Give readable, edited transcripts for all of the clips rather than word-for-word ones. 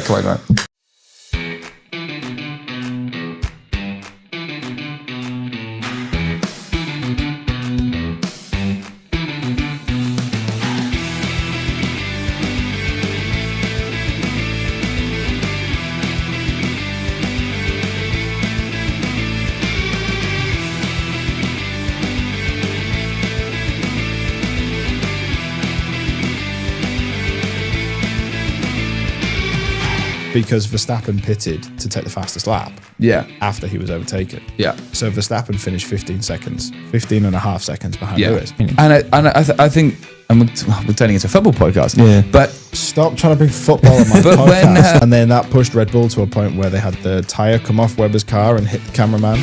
Quite right. Because Verstappen pitted to take the fastest lap after he was overtaken. Yeah. So Verstappen finished 15 and a half seconds behind Lewis. And I think, and we're turning into a football podcast. Yeah. But Stop trying to bring football on my But podcast. when, and then that pushed Red Bull to a point where they had the tyre come off Webber's car and hit the cameraman.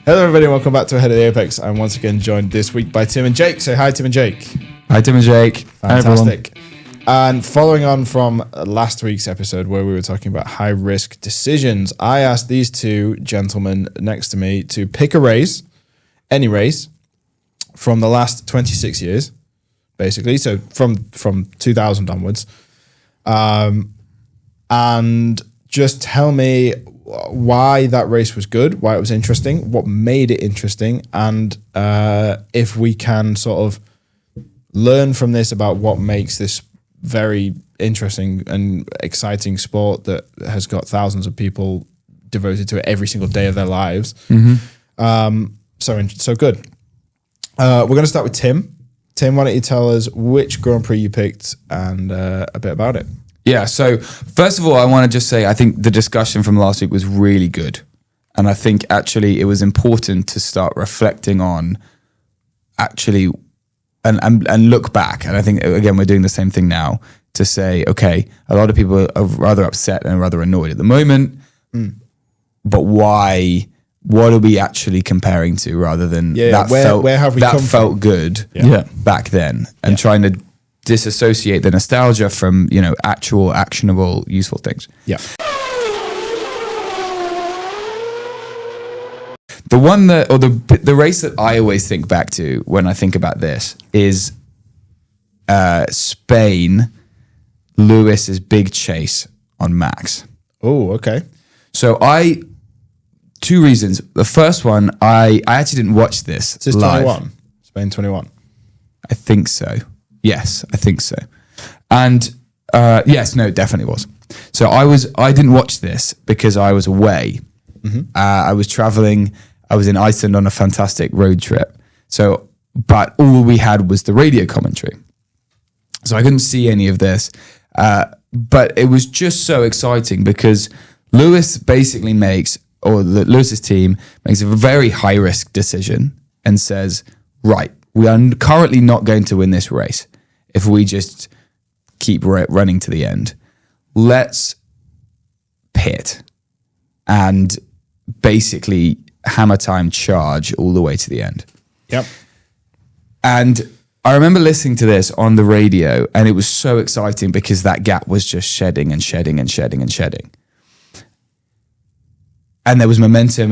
Hello everybody, welcome back to Ahead of the Apex. I'm once again joined this week by Tim and Jake. Say hi, Tim and Jake. Hi, Tim and Jake. Fantastic. And following on from last week's episode where we were talking about high risk decisions, I asked these two gentlemen next to me to pick a race, any race, from the last 26 years, basically. So from 2000 onwards. And just tell me why that race was good, why it was interesting, what made it interesting, and if we can sort of learn from this about what makes this very interesting and exciting sport that has got thousands of people devoted to it every single day of their lives. So good. We're going to start with Tim. Tim, why don't you tell us which Grand Prix you picked and a bit about it? Yeah, so first of all, I want to just say I think the discussion from last week was really good. And I think actually it was important to start reflecting on actually and look back. And I think, again, we're doing the same thing now to say, okay, a lot of people are rather upset and rather annoyed at the moment. But why? What are we actually comparing to rather than where have we come felt from? Good Yeah. back then and trying to disassociate the nostalgia from, actual actionable, useful things. Yeah. The one that, or the race that I always think back to when I think about this is Spain, Lewis's big chase on Max. Oh, okay. So two reasons. The first one, I actually didn't watch this This is live. 21. Spain 21. I think so. Yes, I think so. And yes, no, it definitely was. So I didn't watch this because I was away. I was traveling. I was in Iceland on a fantastic road trip. So, but all we had was the radio commentary. So I couldn't see any of this. But it was just so exciting because Lewis basically Lewis's team makes a very high risk decision and says, right, we are currently not going to win this race if we just keep running to the end. Let's pit and basically hammer time charge all the way to the end. Yep. And I remember listening to this on the radio and it was so exciting because that gap was just shedding and shedding and shedding and shedding. And there was momentum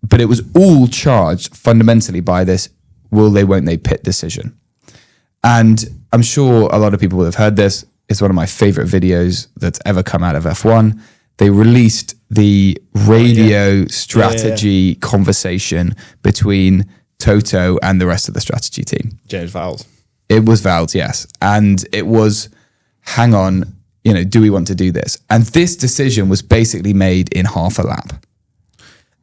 but it was all charged fundamentally by this will they, won't they pit decision. And I'm sure a lot of people will have heard this. It's one of my favorite videos that's ever come out of F1. They released the radio strategy conversation between Toto and the rest of the strategy team. James Vowles. It was Vowles, yes. And it was, hang on, do we want to do this? And this decision was basically made in half a lap.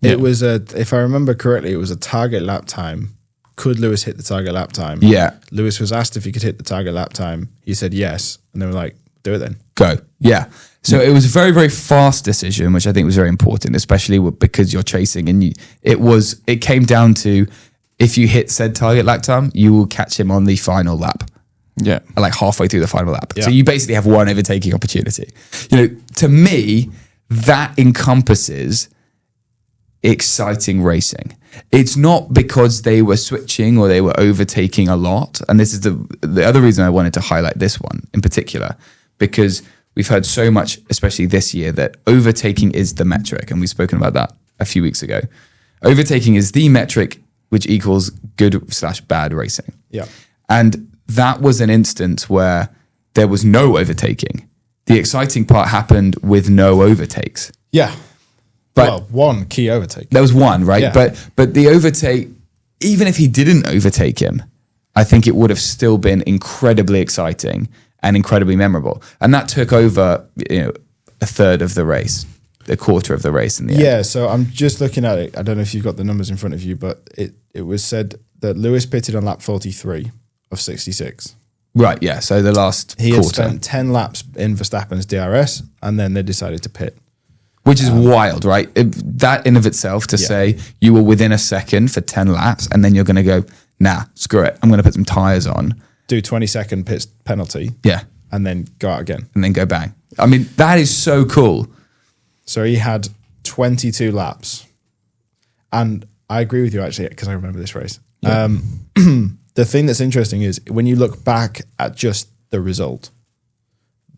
It was if I remember correctly, it was a target lap time. Could Lewis hit the target lap time? Yeah. Lewis was asked if he could hit the target lap time. He said yes. And they were like, do it then. go. Yeah. So it was a very, very fast decision, which I think was very important, especially because you're chasing. And it came down to, if you hit said target lap time, you will catch him on the final lap. Yeah. Like halfway through the final lap. Yeah. So you basically have one overtaking opportunity. To me, that encompasses exciting racing. It's not because they were switching or they were overtaking a lot. And this is the other reason I wanted to highlight this one in particular, because we've heard so much, especially this year, that overtaking is the metric. And we've spoken about that a few weeks ago. Overtaking is the metric which equals good/bad racing. Yeah. And that was an instance where there was no overtaking. The exciting part happened with no overtakes. Yeah. But one key overtake. there was one, right? Yeah. But the overtake, even if he didn't overtake him, I think it would have still been incredibly exciting and incredibly memorable. And that took over, a third of the race, a quarter of the race in the end. Yeah, so I'm just looking at it. I don't know if you've got the numbers in front of you, but it was said that Lewis pitted on lap 43 of 66. Right, yeah. So the last He quarter. had spent 10 laps in Verstappen's DRS, and then they decided to pit. Which is wild, right? That in of itself to say you were within a second for 10 laps and then you're going to go, nah, screw it. I'm going to put some tyres on. Do 20-second pit penalty. Yeah. And then go out again. And then go bang. I mean, that is so cool. So he had 22 laps. And I agree with you, actually, because I remember this race. Yeah. The thing that's interesting is when you look back at just the result,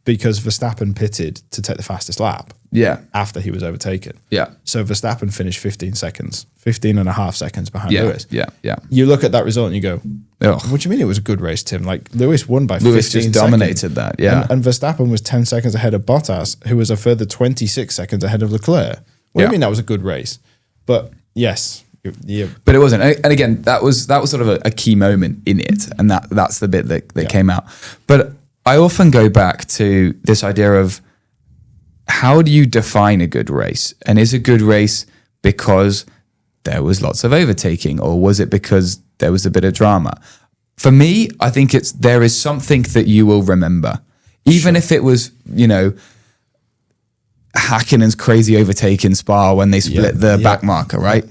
because Verstappen pitted to take the fastest lap Yeah. after he was overtaken. Yeah. So Verstappen finished 15 and a half seconds behind Yeah. Lewis. Yeah. Yeah. You look at that result and you go, Ugh. what do you mean it was a good race, Tim? Like Lewis won by 15 Lewis just seconds. dominated that. Yeah. And Verstappen was 10 seconds ahead of Bottas, who was a further 26 seconds ahead of Leclerc. What do Yeah. you mean that was a good race? But yes, yeah, But it wasn't. And again, that was sort of a key moment in it. And that's the bit that came out. But I often go back to this idea of how do you define a good race? And is a good race because there was lots of overtaking, or was it because there was a bit of drama? For me, I think there is something that you will remember. Even if it was, Häkkinen's crazy overtake in Spa when they split the back marker, right?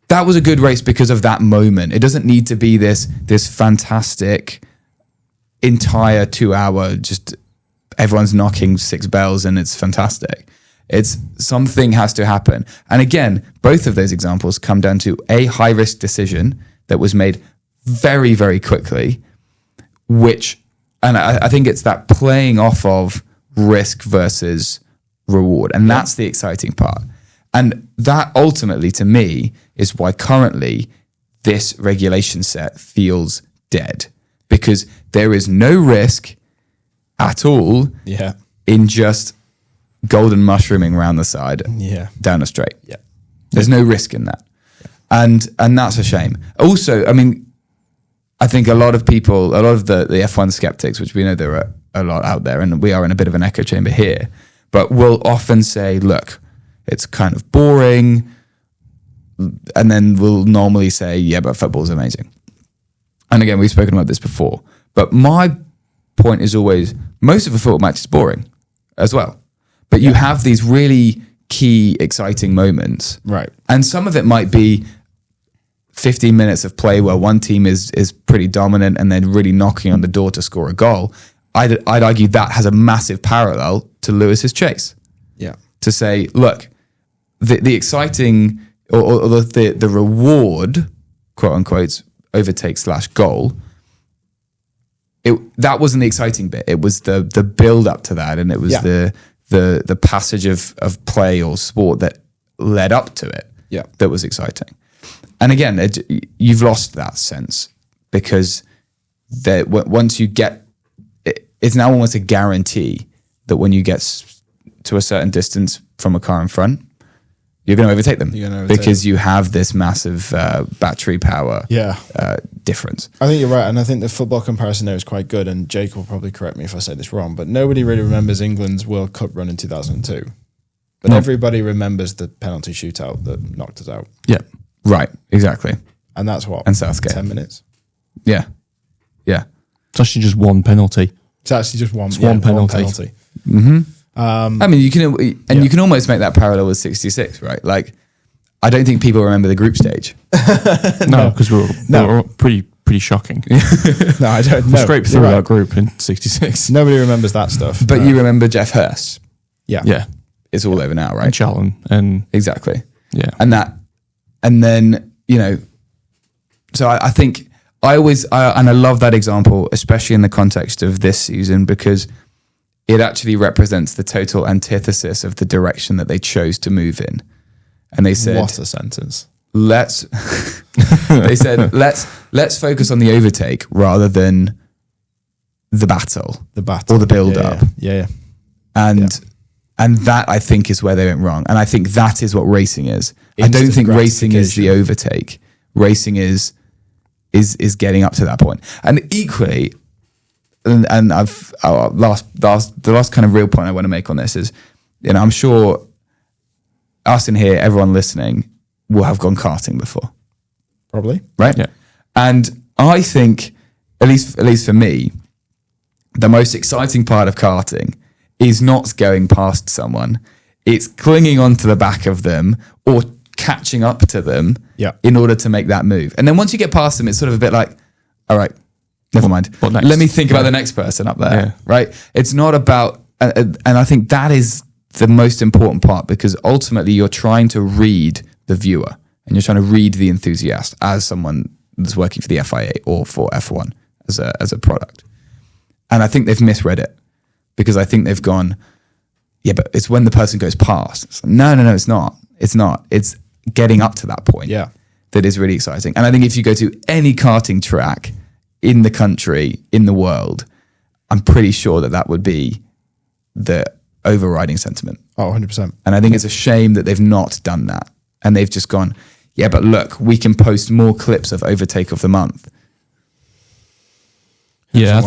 That was a good race because of that moment. It doesn't need to be this fantastic entire 2 hour, just everyone's knocking 6 bells and it's fantastic. It's something has to happen. And again, both of those examples come down to a high risk decision that was made very, very quickly, and I think it's that playing off of risk versus reward. And that's the exciting part. And that ultimately to me is why currently this regulation set feels dead, because there is no risk at all in just golden mushrooming around the side down a straight. Yeah. There's no risk in that. And that's a shame. Also, I mean, I think a lot of the F1 skeptics, which we know there are a lot out there, and we are in a bit of an echo chamber here, but will often say, look, it's kind of boring. And then we'll normally say, yeah, but football's amazing. And again, we've spoken about this before. But my point is always, most of a football match is boring as well. But you have these really key, exciting moments. Right. And some of it might be 15 minutes of play where one team is pretty dominant and then really knocking on the door to score a goal. I'd argue that has a massive parallel to Lewis's chase. Yeah. To say, look, the exciting or the reward, quote unquote, overtake / goal, that wasn't the exciting bit. It was the build up to that, and it was the passage of play or sport that led up to it. Yeah. That was exciting. And again, you've lost that sense because once you get, it's now almost a guarantee that when you get to a certain distance from a car in front, you're going to overtake them because you have this massive battery power difference. I think you're right. And I think the football comparison there is quite good. And Jake will probably correct me if I say this wrong, but nobody really remembers England's World Cup run in 2002. But everybody remembers the penalty shootout that knocked us out. Yeah. Right. Exactly. And that's what? And Southgate. 10 minutes? Yeah. Yeah. It's actually just one penalty. It's actually just one penalty. I mean, you can almost make that parallel with 66, right? Like, I don't think people remember the group stage. No, because we were all pretty shocking. No, I don't know. Scraped through our group in 66. Nobody remembers that stuff. But you remember Jeff Hurst. Yeah. It's all over now, right? And Charlton. And exactly. yeah. And then, so I think I love that example, especially in the context of this season, because it actually represents the total antithesis of the direction that they chose to move in. And they said, what a sentence. Let's focus on the overtake rather than the battle or the build up. Yeah. And that, I think, is where they went wrong. And I think that is what racing is. I don't think racing is the overtake. Racing is getting up to that point. And equally, and the last kind of real point I want to make on this is, I'm sure us in here, everyone listening, will have gone karting before. Probably. Right? Yeah. And I think, at least for me, the most exciting part of karting is not going past someone. It's clinging onto the back of them or catching up to them in order to make that move. And then once you get past them, it's sort of a bit like, all right, never mind. What next? Let me think about the next person up there, right? It's not about, and I think that is the most important part, because ultimately you're trying to read the viewer and you're trying to read the enthusiast as someone that's working for the FIA or for F1 as a product. And I think they've misread it, because I think they've gone, yeah, but it's when the person goes past. It's like, no, it's not. It's not. It's getting up to that point that is really exciting. And I think if you go to any karting track in the country, in the world, I'm pretty sure that would be the overriding sentiment. Oh, 100%. And I think it's a shame that they've not done that. And they've just gone, yeah, but look, we can post more clips of Overtake of the Month. Yeah,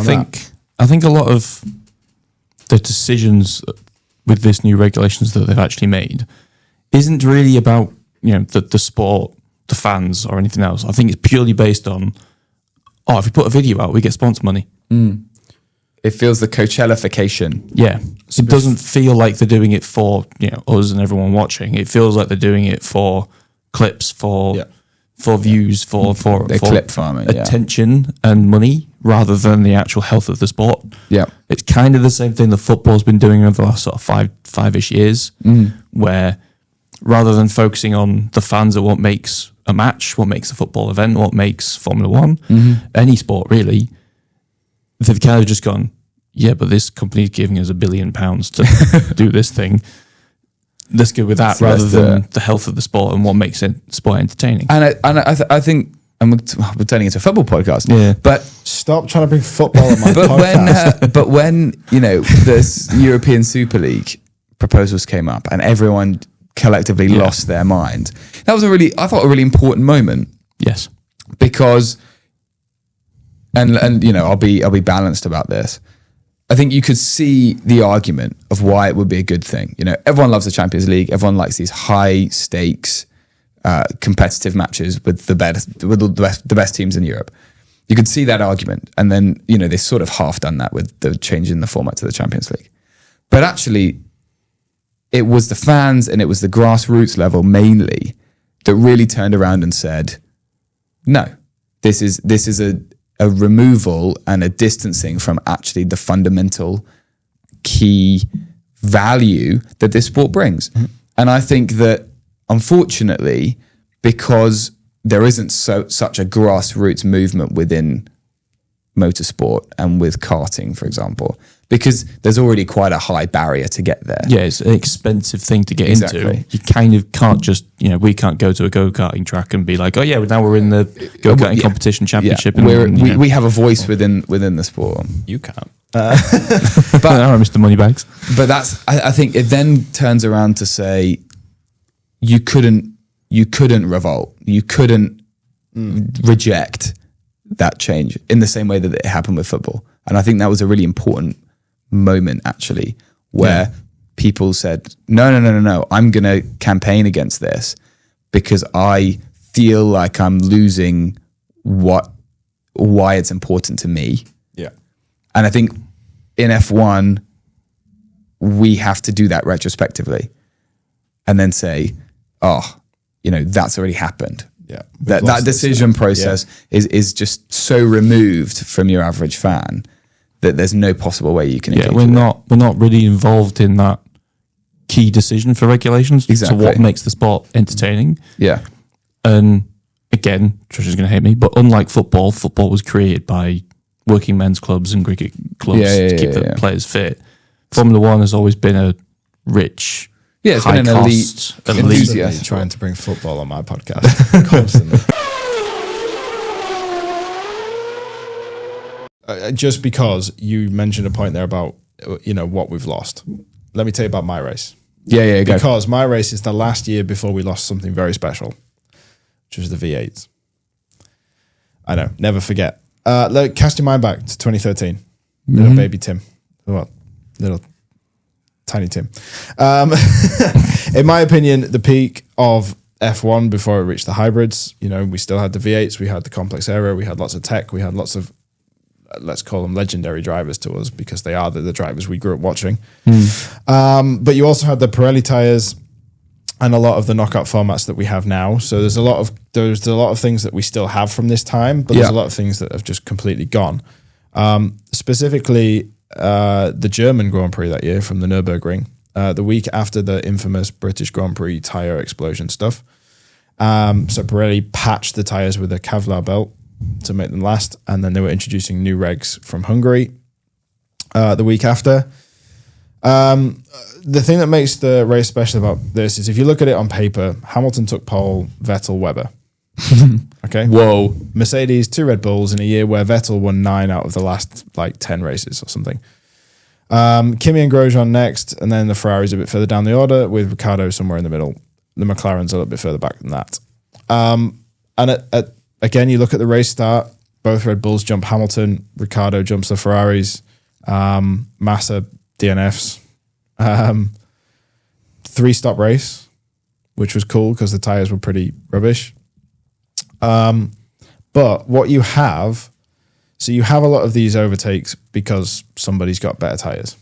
I think a lot of the decisions with this new regulations that they've actually made isn't really about, the sport, the fans, or anything else. I think it's purely based on, if we put a video out, we get sponsor money. It feels the Coachella-fication. Yeah. It doesn't feel like they're doing it for, us and everyone watching. It feels like they're doing it for clips, for views, for clip farming, attention and money, rather than the actual health of the sport. Yeah. It's kind of the same thing that football's been doing over the last sort of five-ish years, where rather than focusing on the fans of what makes a match, what makes a football event, what makes Formula One, any sport really, they've kind of just gone, yeah, but this company's giving us £1 billion to do this thing. Let's go with that, rather than the health of the sport and what makes it sport entertaining. And I think, and we're turning into a football podcast, but stop trying to bring football on my podcast. But when this European Super League proposals came up and everyone collectively lost their mind, that was a really important moment. Yes, because and I'll be balanced about this. I think you could see the argument of why it would be a good thing. Everyone loves the Champions League. Everyone likes these high stakes, competitive matches with the best teams in Europe. You could see that argument, and then they sort of half done that with the change in the format to the Champions League. But actually, it was the fans and it was the grassroots level mainly that really turned around and said, "No, this is a removal and a distancing from actually the fundamental key value that this sport brings." And I think that, unfortunately, because there isn't such a grassroots movement within motorsport and with karting, for example, because there's already quite a high barrier to get there. Yeah, it's an expensive thing to get into. You kind of can't just, we can't go to a go-karting track and be like, oh yeah, now we're in the go-karting competition championship. Yeah. And we have a voice within the sport. You can't. But Mr. Moneybags. But I think it then turns around to say, you couldn't revolt. You couldn't reject that change in the same way that it happened with football. And I think that was a really important moment, actually, where people said, no, I'm going to campaign against this because I feel like I'm losing why it's important to me. Yeah. And I think in F1, we have to do that retrospectively and then say, oh, that's already happened. Yeah, that decision process is just so removed from your average fan that there's no possible way you can engage we're not really involved in that key decision for regulations. Exactly. So what makes the sport entertaining? Yeah. And again, Trisha's going to hate me, but unlike football was created by working men's clubs and cricket clubs to keep the players fit. Formula One has always been a rich, it's high been an cost, elite enthusiast. Trying to bring football on my podcast constantly. Just because you mentioned a point there about what we've lost, let me tell you about my race. Go. Because my race is the last year before we lost something very special, which was the V8s. I know, never forget. Cast your mind back to 2013. Little baby Tim. Well, little tiny Tim. In my opinion, the peak of F1 before it reached the hybrids, we still had the V8s, we had the complex era, we had lots of tech, we had lots of, let's call them legendary drivers to us because they are the drivers we grew up watching. But you also had the Pirelli tires and a lot of the knockout formats that we have now. So there's a lot of things that we still have from this time, but there's a lot of things that have just completely gone. Specifically, the German Grand Prix that year from the Nürburgring, the week after the infamous British Grand Prix tire explosion stuff. So Pirelli patched the tires with a Kevlar belt to make them last, and then they were introducing new regs from Hungary the week after. The thing that makes the race special about this is if you look at it on paper, Hamilton took pole, Vettel, Webber. Okay. Whoa. Mercedes, 2 Red Bulls in a year where Vettel won 9 out of the last 10 races or something. Kimi and Grosjean next, and then the Ferraris a bit further down the order with Ricciardo somewhere in the middle. The McLarens a little bit further back than that. And again, you look at the race start, both Red Bulls jump Hamilton, Ricciardo jumps the Ferraris, Massa DNFs. 3-stop race, which was cool because the tires were pretty rubbish. But what you have, so you have a lot of these overtakes because somebody's got better tires.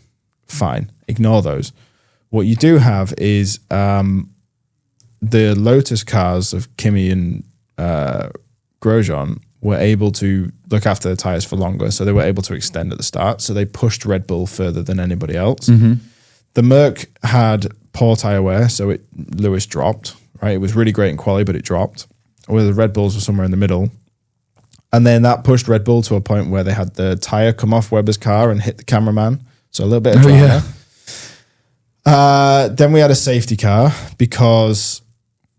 Fine, ignore those. What you do have is the Lotus cars of Kimi and Grosjean were able to look after the tires for longer, so they were able to extend at the start. So they pushed Red Bull further than anybody else. The Merc had poor tire wear, so Lewis dropped, right? It was really great in quali, but it dropped. Where the Red Bulls were somewhere in the middle. And then that pushed Red Bull to a point where they had the tire come off Webber's car and hit the cameraman. So a little bit of drama. Then we had a safety car because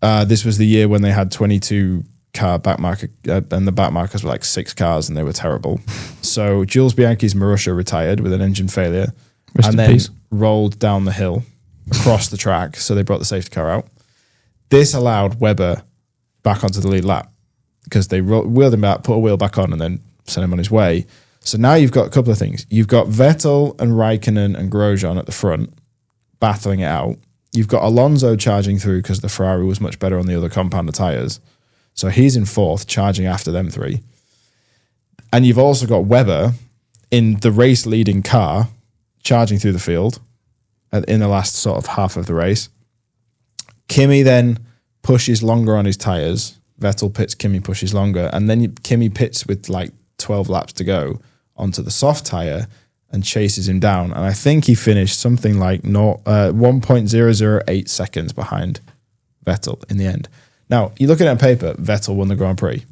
this was the year when they had 22 car backmarker, and the backmarkers were 6 cars and they were terrible. So Jules Bianchi's Marussia retired with an engine failure. Rest and in then peace. Rolled down the hill across the track. So they brought the safety car out. This allowed Webber back onto the lead lap because they wheeled him back, put a wheel back on, and then sent him on his way. So now you've got a couple of things. You've got Vettel and Raikkonen and Grosjean at the front battling it out. You've got Alonso charging through because the Ferrari was much better on the other compounder tyres. So he's in 4th, charging after them 3. And you've also got Webber in the race-leading car charging through the field in the last sort of half of the race. Kimi then pushes longer on his tyres. Vettel pits, Kimi pushes longer. And then Kimi pits with 12 laps to go onto the soft tyre and chases him down. And I think he finished something like 1.008 seconds behind Vettel in the end. Now, you look at it on paper, Vettel won the Grand Prix.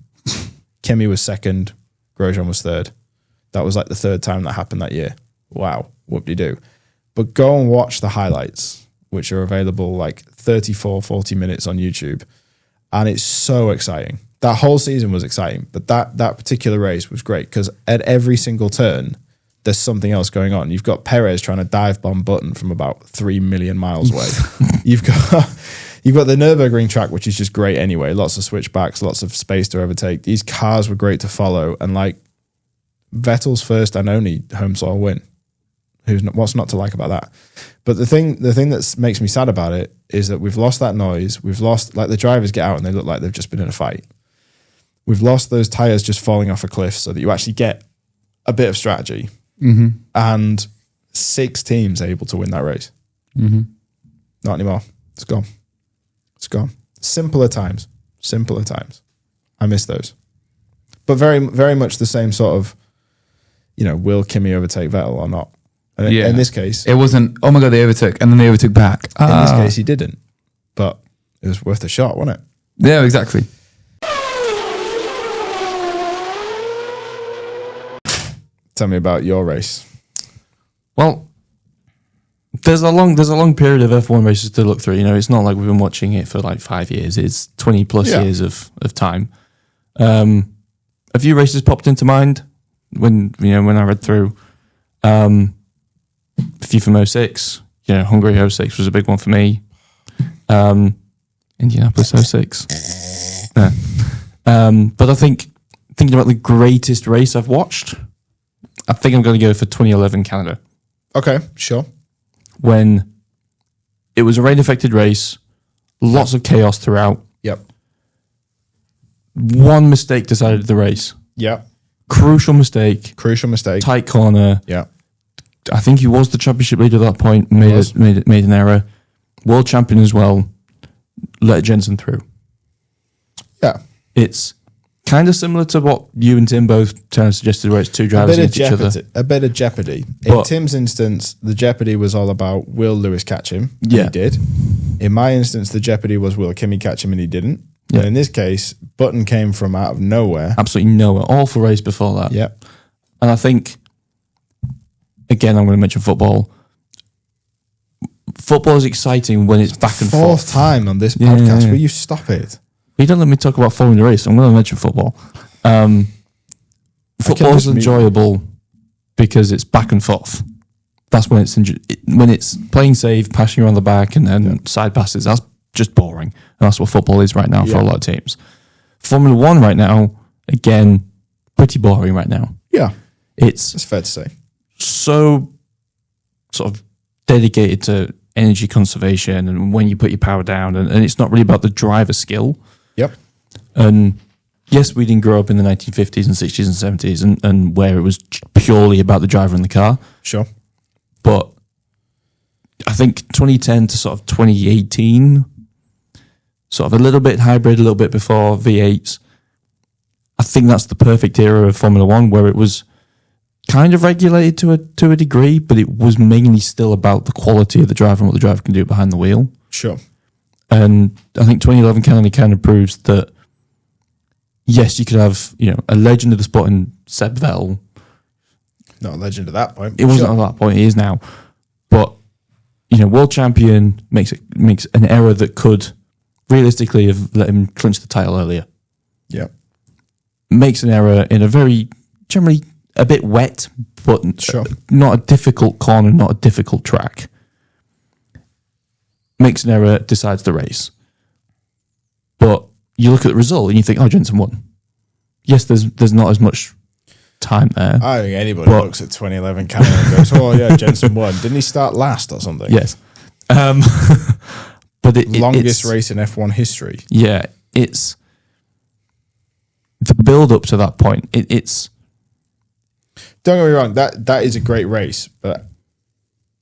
Kimi was 2nd, Grosjean was 3rd. That was the 3rd time that happened that year. Wow, whoop-de-doo. But go and watch the highlights, which are available 34, 40 minutes on YouTube. And it's so exciting. That whole season was exciting, but that particular race was great because at every single turn, there's something else going on. You've got Perez trying to dive bomb Button from about 3 million miles away. You've got the Nürburgring track, which is just great anyway. Lots of switchbacks, lots of space to overtake. These cars were great to follow. And Vettel's first and only home soil win. What's not to like about that? But the thing that makes me sad about it is that we've lost that noise. We've lost, the drivers get out and they look like they've just been in a fight. We've lost those tires just falling off a cliff so that you actually get a bit of strategy. And 6 teams able to win that race. Mm-hmm. Not anymore. It's gone. It's gone. Simpler times. I miss those. But very, very much the same sort of, will Kimi overtake Vettel or not? And in this case, it wasn't, oh my God, they overtook, and then they overtook back. In this case, he didn't. But it was worth a shot, wasn't it? Yeah, exactly. Tell me about your race. Well, there's a long period of F1 races to look through. It's not like we've been watching it for like 5 years. It's 20 plus years of time. A few races popped into mind when I read through. A few from 06. Hungary 06 was a big one for me. Indianapolis 06. Yeah. But I think thinking about the greatest race I've watched, I think I'm going to go for 2011 Canada. Okay, sure. When it was a rain-affected race, lots of chaos throughout. Yep. One mistake decided the race. Yep. Crucial mistake. Tight corner. Yeah. I think he was the championship leader at that point. Made an error. World champion as well. Let Jensen through. Yeah. It's kind of similar to what you and Tim both kind of suggested, where it's two drivers against each other. A bit of jeopardy. In Tim's instance, the jeopardy was all about will Lewis catch him? Yeah. He did. In my instance, the jeopardy was will Kimi catch him? And he didn't. Yeah. And in this case, Button came from out of nowhere. Absolutely nowhere. Awful race before that. Yep. And I think, again, I'm going to mention football. Football is exciting when it's back and forth. Fourth time on this podcast. Will you stop it? You don't let me talk about following the race. I'm going to mention football. Football is enjoyable because it's back and forth. That's when when it's playing safe, passing around the back, and then side passes. That's just boring, and that's what football is right now for a lot of teams. Formula One right now, again, pretty boring right now. Yeah, it's fair to say. So sort of dedicated to energy conservation and when you put your power down, and it's not really about the driver skill. Yep. And yes, we didn't grow up in the 1950s and 60s and 70s and where it was purely about the driver and the car. Sure. But I think 2010 to sort of 2018, sort of a little bit hybrid, a little bit before V8s, I think that's the perfect era of Formula One where it was kind of regulated to a degree, but it was mainly still about the quality of the driver and what the driver can do behind the wheel. Sure. And I think 2011 kind of proves that, yes, you could have, a legend of the sport in Seb Vettel. Not a legend at that point. It wasn't at that point, he is now. But, world champion makes an error that could realistically have let him clinch the title earlier. Yeah. Makes an error in a very, generally a bit wet, but not a difficult corner, not a difficult track. Makes an error, decides the race. But you look at the result and you think, Jensen won. Yes, there's not as much time there. I think anybody looks at 2011 Canada and goes, oh yeah, Jensen won. Didn't he start last or something? Yes. But longest race in F1 history. Yeah, it's the build up to that point. It's don't get me wrong, that is a great race, but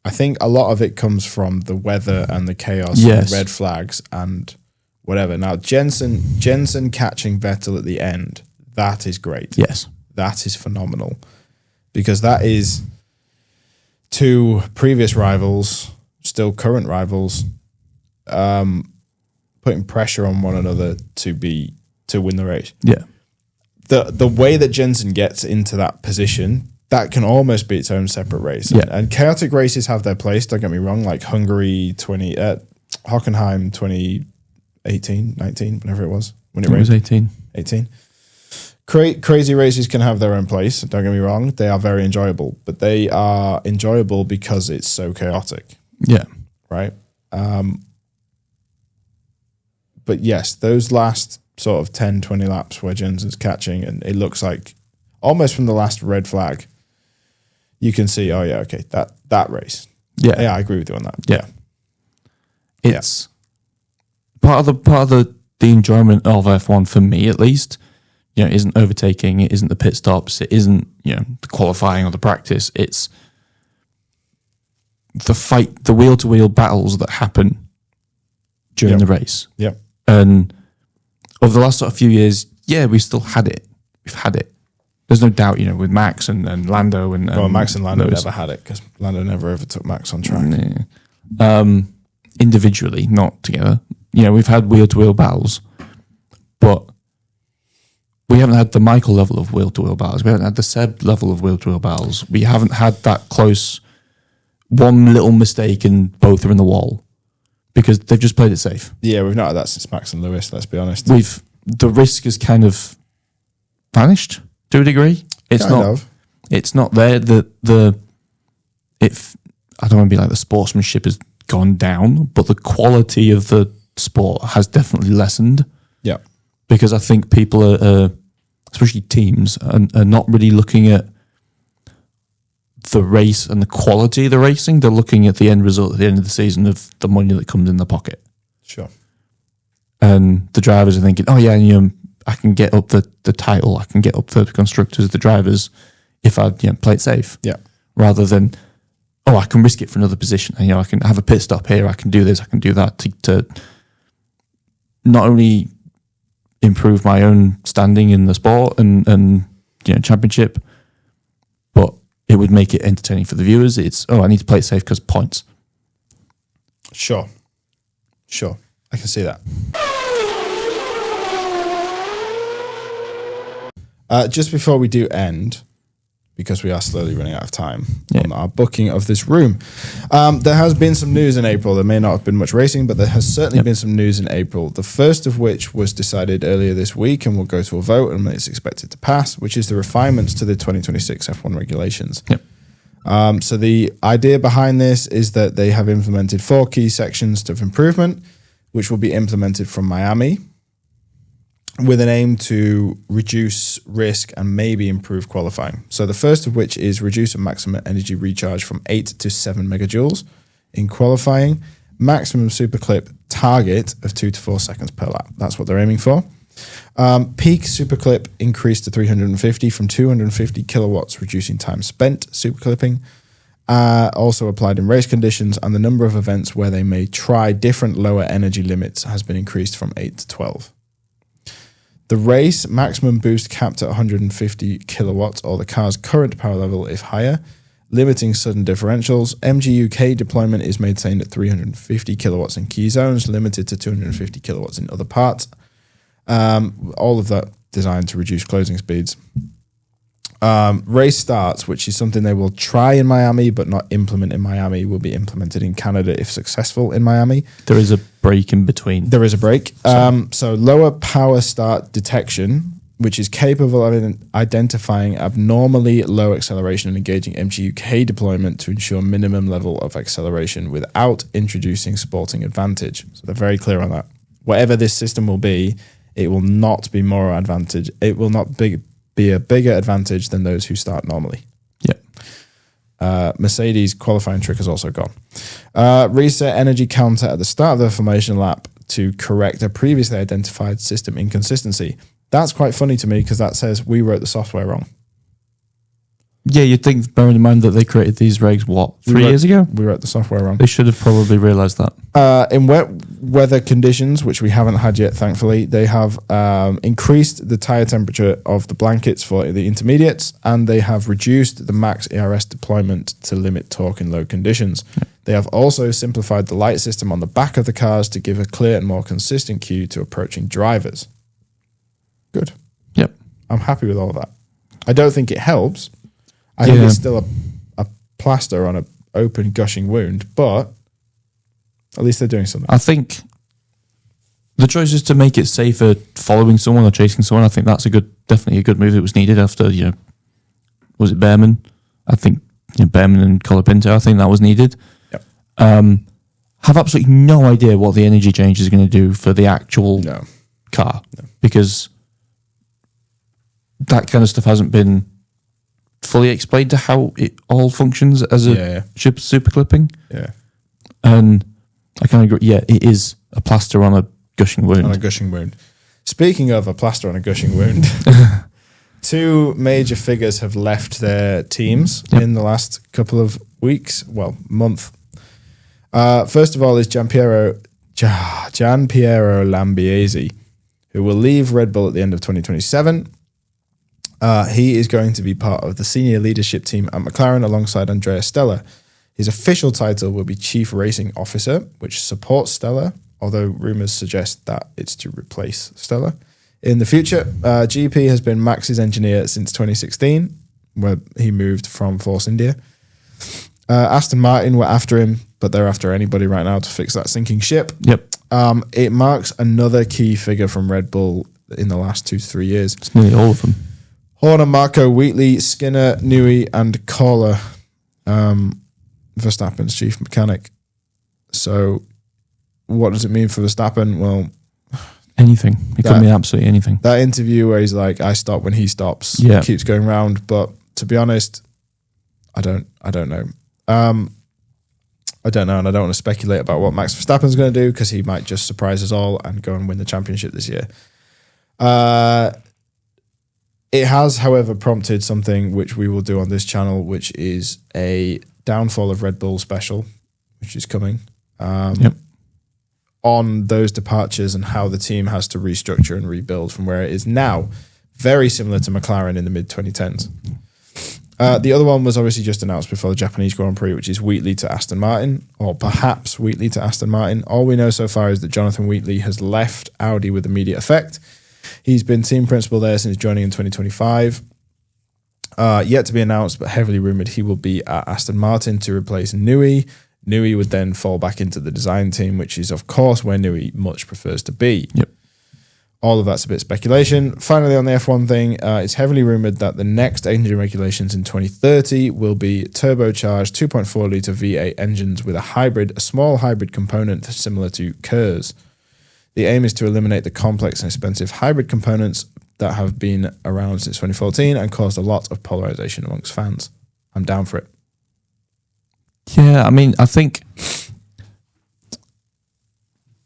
I think a lot of it comes from the weather and the chaos and red flags and whatever. Now, Jensen catching Vettel at the end, that is great. Yes. That is phenomenal. Because that is two previous rivals, still current rivals, putting pressure on one another to win the race. Yeah. The way that Jensen gets into that position, that can almost be its own separate race. Yeah. And chaotic races have their place, don't get me wrong, like Hungary Hockenheim 2018, 19, whenever it was. When it was 18. 18. Crazy races can have their own place, don't get me wrong. They are very enjoyable, but they are enjoyable because it's so chaotic. Yeah. Right? But yes, those last sort of 10, 20 laps where Jensen's catching and it looks like almost from the last red flag, you can see, oh yeah, okay, that race. Yeah. Yeah, I agree with you on that. Yeah. It's part of the enjoyment of F1 for me at least, it isn't overtaking, it isn't the pit stops, it isn't, the qualifying or the practice. It's the wheel-to-wheel battles that happen during the race. Yep. And over the last sort of few years, we've still had it. We've had it. There's no doubt, with Max and Lando and Max and Lando never had it because Lando never overtook Max on track. Individually, not together. We've had wheel-to-wheel battles, but we haven't had the Michael level of wheel-to-wheel battles. We haven't had the Seb level of wheel-to-wheel battles. We haven't had that close. One little mistake and both are in the wall because they've just played it safe. Yeah, we've not had that since Max and Lewis. Let's be honest. The risk has kind of vanished to a degree. It's not there. I don't want to be like the sportsmanship has gone down, but the quality of the sport has definitely lessened. Yeah, because I think people are especially teams, are not really looking at the race and the quality of the racing. They're looking at the end result at the end of the season of the money that comes in the pocket. Sure. And the drivers are thinking, I can get up the title, I can get up the constructors, the drivers, if I play it safe. Yeah. Rather than, I can risk it for another position. And, I can have a pit stop here, I can do this, I can do that to not only improve my own standing in the sport and championship, but it would make it entertaining for the viewers. It's, I need to play it safe because points. Sure. I can see that. Just before we do end, because we are slowly running out of time on our booking of this room, there has been some news in April. There may not have been much racing, but there has certainly been some news in April. The first of which was decided earlier this week and will go to a vote, and it's expected to pass, which is the refinements to the 2026 F1 regulations. Yep. So the idea behind this is that they have implemented 4 key sections of improvement, which will be implemented from Miami, with an aim to reduce risk and maybe improve qualifying. So the first of which is reduce a maximum energy recharge from 8 to 7 megajoules in qualifying, maximum superclip target of 2 to 4 seconds per lap. That's what they're aiming for. Peak superclip increased to 350 from 250 kilowatts, reducing time spent superclipping. Also applied in race conditions, and the number of events where they may try different lower energy limits has been increased from 8 to 12. The race maximum boost capped at 150 kilowatts or the car's current power level if higher, limiting sudden differentials. MGUK deployment is maintained at 350 kilowatts in key zones, limited to 250 kilowatts in other parts. All of that designed to reduce closing speeds. Race starts, which is something they will try in Miami but not implement in Miami, will be implemented in Canada if successful in Miami. There is a break in between. There is a break. So lower power start detection, which is capable of identifying abnormally low acceleration and engaging MGUK deployment to ensure minimum level of acceleration without introducing sporting advantage. So they're very clear on that. Whatever this system will be, it will not be more advantage. It will not be a bigger advantage than those who start normally. Yeah. Mercedes qualifying trick has also gone. Reset energy counter at the start of the formation lap to correct a previously identified system inconsistency. That's quite funny to me because that says we wrote the software wrong. Yeah, you'd think, bearing in mind that they created these regs, 3 years ago? We wrote the software wrong. They should have probably realised that. In wet weather conditions, which we haven't had yet, thankfully, they have increased the tyre temperature of the blankets for the intermediates, and they have reduced the max ERS deployment to limit torque in low conditions. Yeah. They have also simplified the light system on the back of the cars to give a clear and more consistent cue to approaching drivers. Good. Yep. I'm happy with all of that. I don't think it helps. I think it's still a plaster on an open, gushing wound, but at least they're doing something. I think the choice is to make it safer following someone or chasing someone. I think that's definitely a good move. It was needed after, was it Behrman? I think Behrman and Colapinto, I think that was needed. Yep. Have absolutely no idea what the energy change is going to do for the actual car because that kind of stuff hasn't been fully explained to how it all functions as a super clipping. Yeah. And I kind of agree. Yeah, it is a plaster on a gushing wound. Speaking of a plaster on a gushing wound, 2 major figures have left their teams in the last couple of weeks, month First of all is Gianpiero Lambiase, who will leave Red Bull at the end of 2027. He is going to be part of the senior leadership team at McLaren alongside Andrea Stella. His official title will be Chief Racing Officer, which supports Stella, although rumours suggest that it's to replace Stella. In the future, GP has been Max's engineer since 2016, where he moved from Force India. Aston Martin were after him, but they're after anybody right now to fix that sinking ship. Yep. It marks another key figure from Red Bull in the last 2 to 3 years. It's nearly all of them. Horner, Marco, Wheatley, Skinner, Newey, and Kohler, Verstappen's chief mechanic. So what does it mean for Verstappen? Well, anything. It could mean absolutely anything. That interview where he's like, I stop when he stops, keeps going round. But to be honest, I don't know. I don't know, and I don't want to speculate about what Max Verstappen's going to do because he might just surprise us all and go and win the championship this year. It has, however, prompted something which we will do on this channel, which is a downfall of Red Bull special, which is coming on those departures and how the team has to restructure and rebuild from where it is now. Very similar to McLaren in the mid-2010s. The other one was obviously just announced before the Japanese Grand Prix, which is Wheatley to Aston Martin, or perhaps Wheatley to Aston Martin. All we know so far is that Jonathan Wheatley has left Audi with immediate effect. He's been team principal there since joining in 2025. Yet to be announced, but heavily rumoured he will be at Aston Martin to replace Newey. Newey would then fall back into the design team, which is, of course, where Newey much prefers to be. Yep. All of that's a bit speculation. Finally, on the F1 thing, it's heavily rumoured that the next engine regulations in 2030 will be turbocharged 2.4-litre V8 engines with a small hybrid component similar to KERS. The aim is to eliminate the complex and expensive hybrid components that have been around since 2014 and caused a lot of polarisation amongst fans. I'm down for it. Yeah, I mean, I think...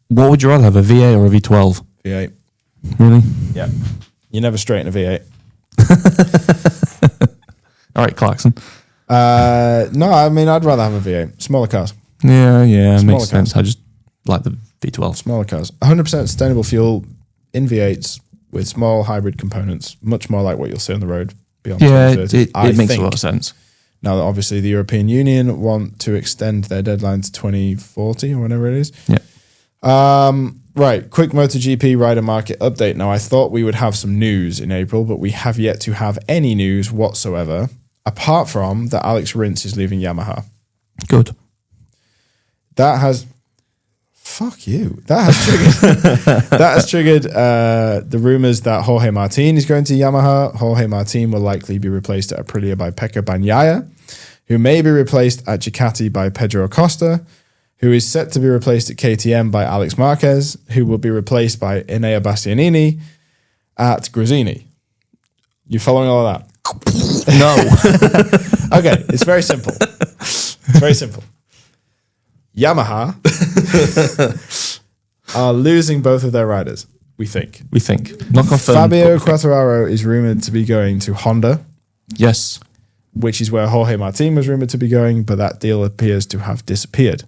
What would you rather have, a V8 or a V12? V8. Really? Yeah. You never straighten a V8. All right, Clarkson. No, I mean, I'd rather have a V8. Smaller cars. Yeah, Smaller makes cars. sense. I just like the V12. Smaller cars. 100% sustainable fuel in V8s with small hybrid components, much more like what you'll see on the road beyond 2030. It makes a lot of sense. Now that obviously the European Union want to extend their deadline to 2040 or whatever it is. Yeah. Right, quick MotoGP rider market update. Now, I thought we would have some news in April, but we have yet to have any news whatsoever, apart from that Alex Rins is leaving Yamaha. Good. That has... Fuck you. That has triggered the rumours that Jorge Martin is going to Yamaha. Jorge Martin will likely be replaced at Aprilia by Pecco Bagnaia, who may be replaced at Ducati by Pedro Acosta, who is set to be replaced at KTM by Alex Marquez, who will be replaced by Enea Bastianini at Gresini. You following all of that? No. Okay, it's very simple. It's very simple. Yamaha are losing both of their riders, we think. Not confirmed. Fabio Quartararo is rumoured to be going to Honda. Yes. Which is where Jorge Martin was rumoured to be going, but that deal appears to have disappeared.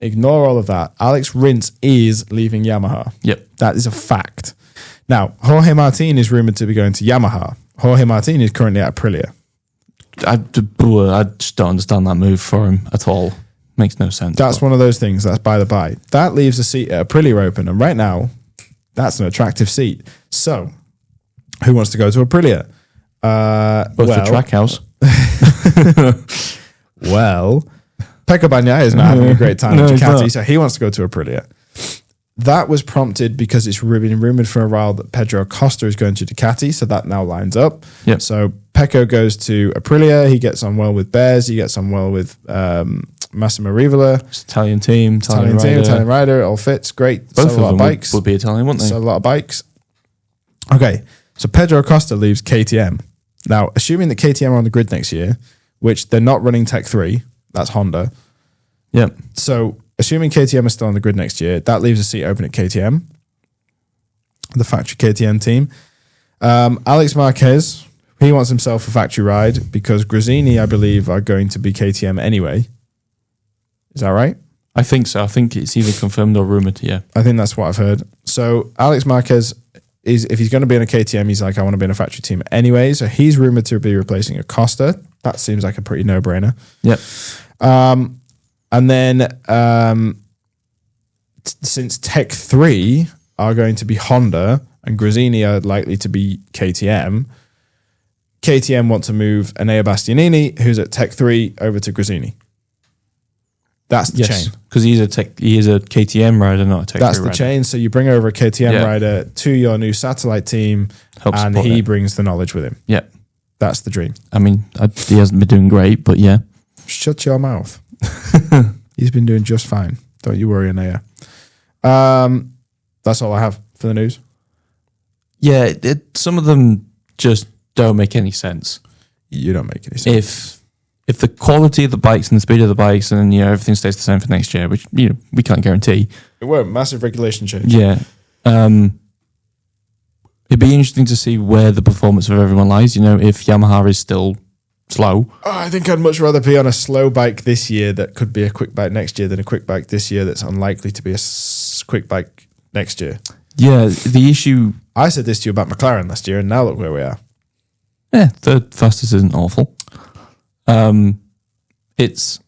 Ignore all of that. Alex Rins is leaving Yamaha. Yep. That is a fact. Now, Jorge Martin is rumoured to be going to Yamaha. Jorge Martin is currently at Aprilia. I just don't understand that move for him at all. Makes no sense. That's one of those things. That's by the by. That leaves a seat at Aprilia open, and right now, that's an attractive seat. So, who wants to go to Aprilia? Both the Trackhouse. Well, Pecco Bagnaia is not having a great time at Ducati, so he wants to go to Aprilia. That was prompted because it's been rumoured for a while that Pedro Acosta is going to Ducati, so that now lines up. Yep. So Pecco goes to Aprilia. He gets on well with Bears. He gets on well with Massimo Rivola. Italian team, Italian rider. It all fits. Great. Both Sell a lot of of them bikes. would be Italian, wouldn't they? Sell a lot of bikes. Okay, so Pedro Acosta leaves KTM. Now, assuming that KTM are on the grid next year, which they're not running Tech 3, that's Honda. Yep. So, assuming KTM is still on the grid next year, that leaves a seat open at KTM, the factory KTM team. Alex Marquez, he wants himself a factory ride because Gresini, I believe, are going to be KTM anyway. Is that right? I think so. I think it's either confirmed or rumored. Yeah. I think that's what I've heard. So Alex Marquez if he's going to be in a KTM, he's like, I want to be in a factory team anyway. So he's rumored to be replacing Acosta. That seems like a pretty no-brainer. Yep. And then since Tech 3 are going to be Honda and Grazzini are likely to be KTM, KTM want to move Enea Bastianini, who's at Tech 3, over to Grazzini. That's the chain. Because he is a KTM rider, not a Tech 3 rider. That's the chain. So you bring over a KTM rider to your new satellite team, and he brings the knowledge with him. Yeah. That's the dream. I mean, he hasn't been doing great, but yeah. Shut your mouth. He's been doing just fine. Don't you worry, Enea. That's all I have for the news. Yeah, some of them just don't make any sense. You don't make any sense. If the quality of the bikes and the speed of the bikes and everything stays the same for next year, which we can't guarantee. It won't. Massive regulation change. Yeah. It'd be interesting to see where the performance of everyone lies. If Yamaha is still slow. I think I'd much rather be on a slow bike this year that could be a quick bike next year than a quick bike this year that's unlikely to be a quick bike next year. Yeah, the issue... I said this to you about McLaren last year, and now look where we are. Yeah, third fastest isn't awful. It's...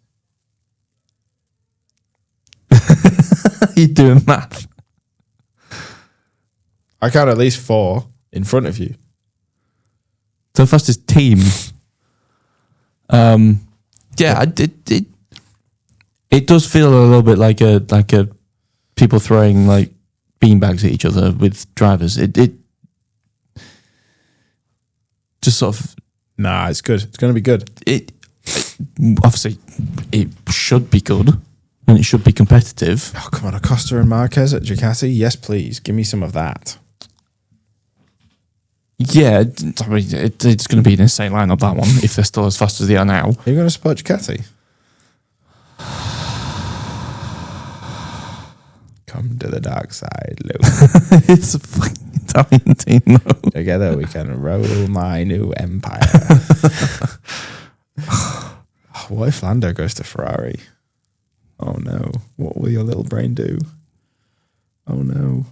You're doing math. I count at least 4 in front of you. The fastest team. Yeah, it does feel a little bit like a people throwing like beanbags at each other with drivers. It just sort of... Nah, it's good. It's going to be good. Obviously, it should be good and it should be competitive. Oh, come on. Acosta and Marquez at Ducati? Yes, please. Give me some of that. Yeah, I mean, it's going to be an insane lineup, that one, if they're still as fast as they are now. Are you going to support Ducati? Come to the dark side, Luke. It's a fucking Italian team, though. Together we can roll my new empire. What if Lando goes to Ferrari? Oh no. What will your little brain do? Oh no.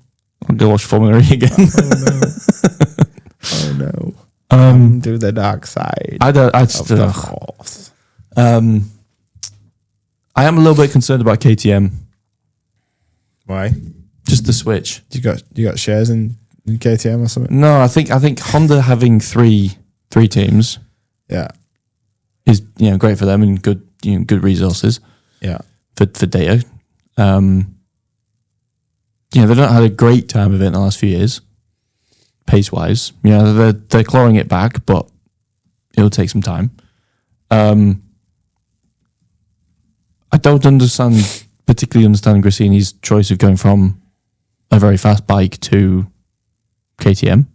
I'll go watch Formula E again. Oh no. Oh no. Come to the dark side. I am a little bit concerned about KTM. Why? Just the switch. You got shares in KTM or something? No, I think Honda having three teams. Yeah. Is great for them and good good resources. Yeah. For data. They've not had a great time of it in the last few years. Pace wise. They're clawing it back, but it'll take some time. I don't particularly understand Grassini's choice of going from a very fast bike to KTM.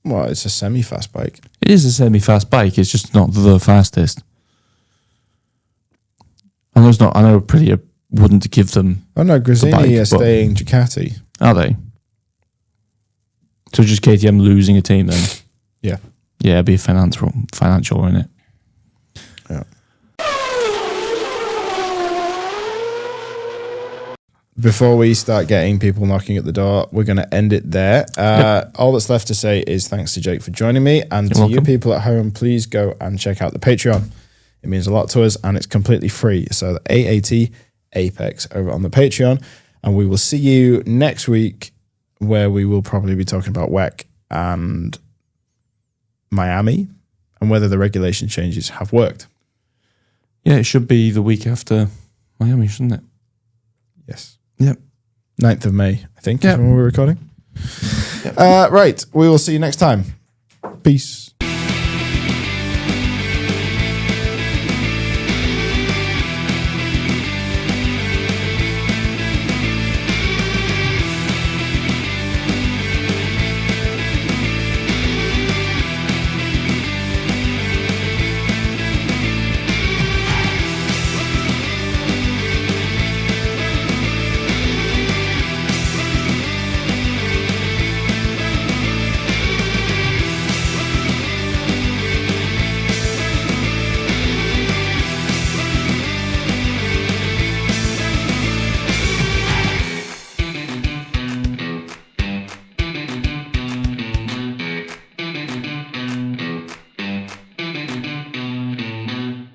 Well, it's a semi-fast bike. It is a semi-fast bike. It's just not the fastest. I know Aprilia wouldn't give them. Oh no, Grazzini are staying Ducati. Are they? So just KTM losing a team then? Yeah. Yeah, it'd be financial, wouldn't it? Yeah. Before we start getting people knocking at the door, we're going to end it there. All that's left to say is thanks to Jake for joining me. And You're to welcome. you people at home, please go and check out the Patreon. It means a lot to us and it's completely free. So the AAT Apex over on the Patreon. And we will see you next week where we will probably be talking about WEC and Miami and whether the regulation changes have worked. Yeah, it should be the week after Miami, shouldn't it? Yes. Yep. 9th of May, I think, Yep. is when we're recording. Yep. Right. We will see you next time. Peace.